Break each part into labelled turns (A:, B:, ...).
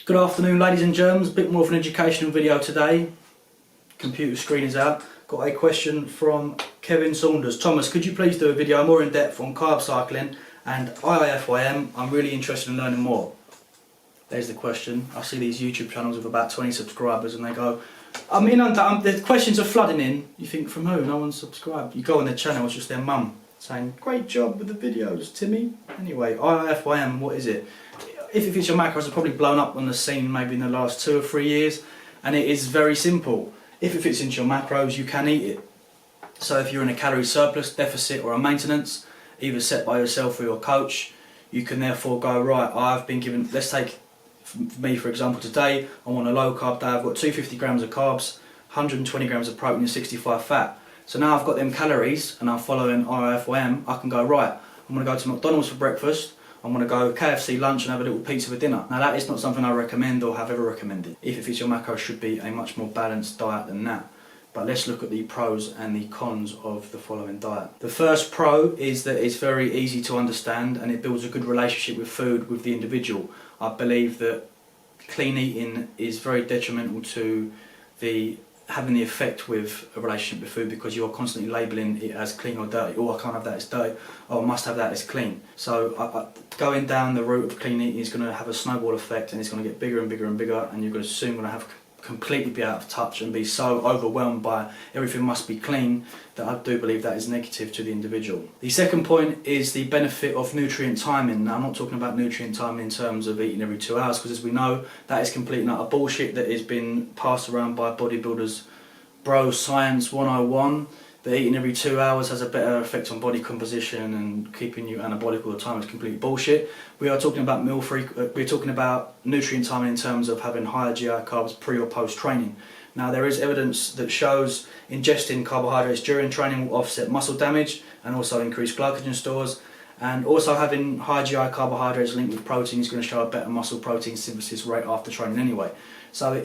A: Good afternoon, ladies and germs. A bit more of an educational video today. Computer screen is out. Got a question from Kevin Saunders. Thomas, could you please do a video more in depth on carb cycling and IIFYM? I'm really interested in learning more. There's the question. I see these YouTube channels with about 20 subscribers and they go, the questions are flooding in. You think, from who? No one's subscribed. You go on their channel, it's just their mum saying, great job with the videos, Timmy. Anyway, IIFYM, what is it? If it fits your macros, it's probably blown up on the scene maybe in the last 2 or 3 years, and it is very simple. If it fits into your macros, you can eat it. So if you're in a calorie surplus, deficit or a maintenance, either set by yourself or your coach, you can therefore go, right, I've been given, let's take me for example today, I'm on a low carb day, I've got 250 grams of carbs, 120 grams of protein and 65 fat. So now I've got them calories and I'm following IIFYM, I can go, right, I'm going to go to McDonald's for breakfast, I'm going to go KFC lunch and have a little pizza for dinner. Now that is not something I recommend or have ever recommended. If it fits your macros, should be a much more balanced diet than that. But let's look at the pros and the cons of the following diet. The first pro is that it's very easy to understand and it builds a good relationship with food with the individual. I believe that clean eating is very detrimental to having the effect with a relationship with food, because you're constantly labelling it as clean or dirty. Oh, I can't have that, it's dirty. Oh, I must have that, it's clean. So going down the route of clean eating is going to have a snowball effect, and it's going to get bigger and bigger and bigger, and you're soon going to have completely be out of touch and be so overwhelmed by everything must be clean that I do believe that is negative to the individual. The second point is the benefit of nutrient timing. Now I'm not talking about nutrient timing in terms of eating every 2 hours, because as we know that is complete and utter bullshit that has been passed around by bodybuilders. Bro science 101, that eating every 2 hours has a better effect on body composition and keeping you anabolic all the time is complete bullshit. We are talking about we're talking about nutrient timing in terms of having higher GI carbs pre or post training. Now there is evidence that shows ingesting carbohydrates during training will offset muscle damage and also increase glycogen stores, and also having high GI carbohydrates linked with protein is going to show a better muscle protein synthesis rate after training anyway. So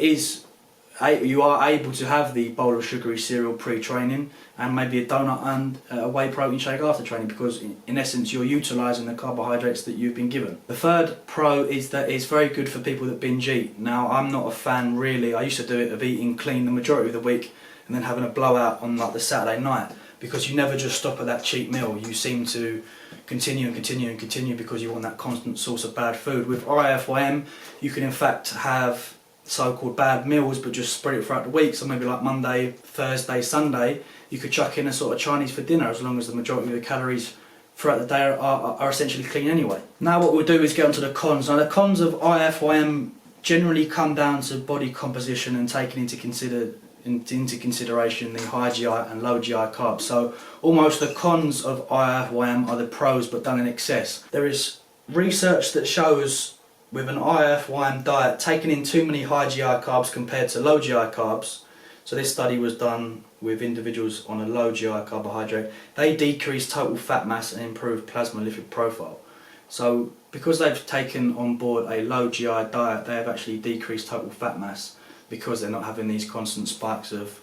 A: you are able to have the bowl of sugary cereal pre-training and maybe a donut and a whey protein shake after training, because in essence you're utilising the carbohydrates that you've been given. The third pro is that it's very good for people that binge eat. Now I'm not a fan really, I used to do it, of eating clean the majority of the week and then having a blowout on like the Saturday night, because you never just stop at that cheap meal. You seem to continue and continue and continue because you want that constant source of bad food. With IIFYM you can in fact have so-called bad meals but just spread it throughout the week. So maybe like Monday, Thursday, Sunday you could chuck in a sort of Chinese for dinner, as long as the majority of the calories throughout the day are essentially clean anyway. Now what we'll do is get onto the cons. Now the cons of IIFYM generally come down to body composition and taking into consideration the high GI and low GI carbs. So almost the cons of IIFYM are the pros but done in excess. There is research that shows with an IIFYM diet taking in too many high GI carbs compared to low GI carbs. So this study was done with individuals on a low GI carbohydrate. They decreased total fat mass and improved plasma lipid profile. So because they've taken on board a low GI diet, they have actually decreased total fat mass because they're not having these constant spikes of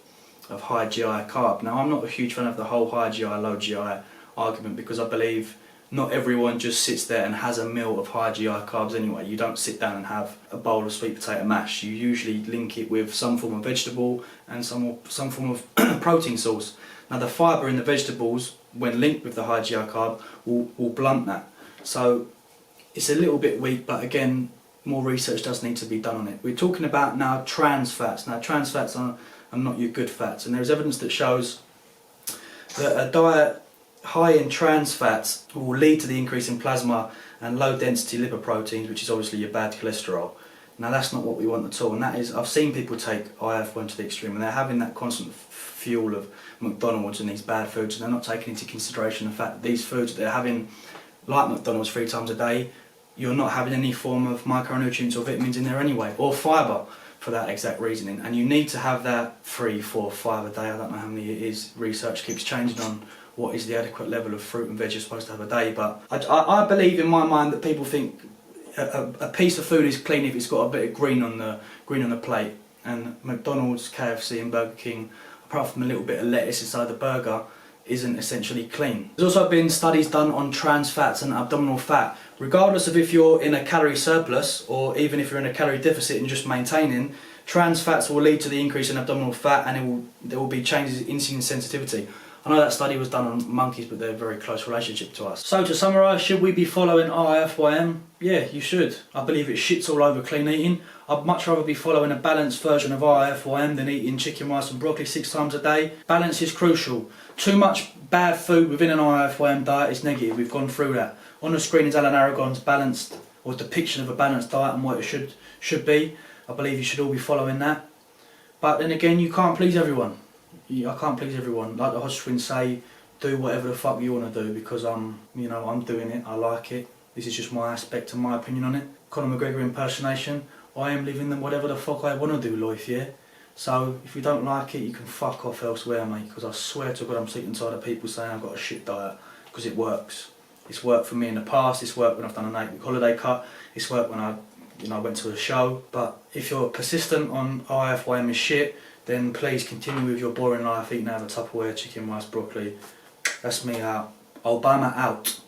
A: high GI carb. Now I'm not a huge fan of the whole high GI, low GI argument, because I believe not everyone just sits there and has a meal of high GI carbs anyway. You don't sit down and have a bowl of sweet potato mash. You usually link it with some form of vegetable and some form of protein source. Now the fibre in the vegetables, when linked with the high GI carb, will blunt that. So it's a little bit weak, but again, more research does need to be done on it. We're talking about now trans fats. Now trans fats are not your good fats, and there's evidence that shows that a diet high in trans fats will lead to the increase in plasma and low density lipoproteins, which is obviously your bad cholesterol. Now that's not what we want at all, and that is, I've seen people take IIFYM to the extreme and they're having that constant fuel of McDonald's and these bad foods, and they're not taking into consideration the fact that these foods that they're having, like McDonald's 3 times a day, you're not having any form of micronutrients or vitamins in there anyway, or fibre for that exact reasoning, and you need to have that 3, 4, 5 a day. I don't know how many it is, research keeps changing on what is the adequate level of fruit and veg you're supposed to have a day, but I believe in my mind that people think a piece of food is clean if it's got a bit of green on the plate, and McDonald's, KFC and Burger King, apart from a little bit of lettuce inside the burger, isn't essentially clean. There's also been studies done on trans fats and abdominal fat. Regardless of if you're in a calorie surplus or even if you're in a calorie deficit and just maintaining, trans fats will lead to the increase in abdominal fat, and there will be changes in insulin sensitivity. I know that study was done on monkeys, but they're a very close relationship to us. So to summarise, should we be following IIFYM? Yeah, you should. I believe it shits all over clean eating. I'd much rather be following a balanced version of IIFYM than eating chicken, rice and broccoli 6 times a day. Balance is crucial. Too much bad food within an IIFYM diet is negative. We've gone through that. On the screen is Alan Aragon's balanced, or depiction of a balanced diet and what it should be. I believe you should all be following that. But then again, you can't please everyone. I can't please everyone. Like the Hodge twins say, do whatever the fuck you want to do, because I'm doing it. I like it. This is just my aspect and my opinion on it. Conor McGregor impersonation. I am living them whatever the fuck I want to do life, yeah? So if you don't like it, you can fuck off elsewhere, mate, because I swear to God I'm sick and tired of people saying I've got a shit diet, because it works. It's worked for me in the past, it's worked when I've done an 8-week holiday cut, it's worked when I went to a show. But if you're persistent on IIFYM is shit, then please continue with your boring life, eating out of a Tupperware, chicken, rice, broccoli. That's me out. Obama out.